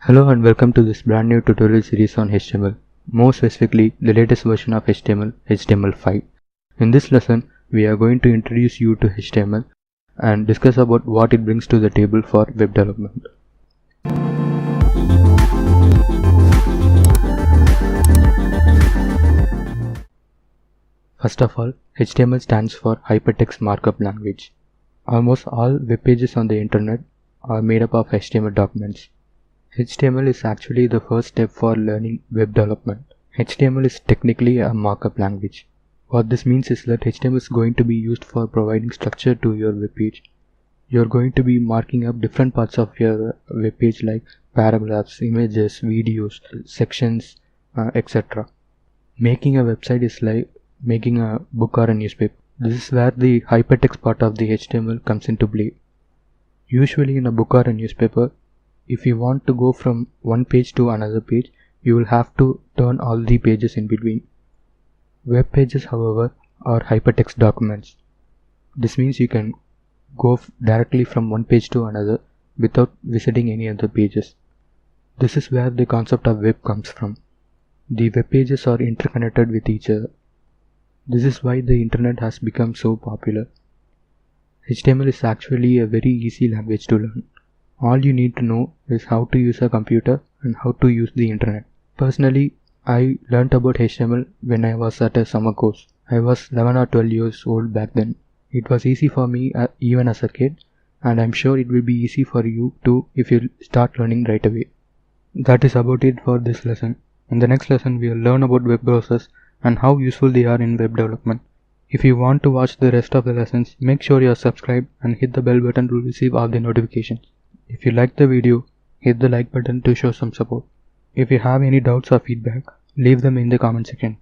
Hello and welcome to this brand new tutorial series on HTML, more specifically the latest version of HTML, HTML5. In this lesson, we are going to introduce you to HTML and discuss about what it brings to the table for web development. First of all, HTML stands for Hypertext Markup Language. Almost all web pages on the internet are made up of HTML documents. HTML is actually the first step for learning web development. HTML is technically a markup language. What this means is that HTML is going to be used for providing structure to your web page. You're going to be marking up different parts of your web page like paragraphs, images, videos, sections, etc. Making a website is like making a book or a newspaper. This is where the hypertext part of the HTML comes into play. Usually in a book or a newspaper, if you want to go from one page to another page, you will have to turn all the pages in between. Web pages, however, are hypertext documents. This means you can go directly from one page to another without visiting any other pages. This is where the concept of web comes from. The web pages are interconnected with each other. This is why the internet has become so popular. HTML is actually a very easy language to learn. All you need to know is how to use a computer and how to use the internet. Personally, I learnt about HTML when I was at a summer course. I was 11 or 12 years old back then. It was easy for me even as a kid, and I'm sure it will be easy for you too if you start learning right away. That is about it for this lesson. In the next lesson, we will learn about web browsers and how useful they are in web development. If you want to watch the rest of the lessons, make sure you are subscribed and hit the bell button to receive all the notifications. If you liked the video, hit the like button to show some support. If you have any doubts or feedback, leave them in the comment section.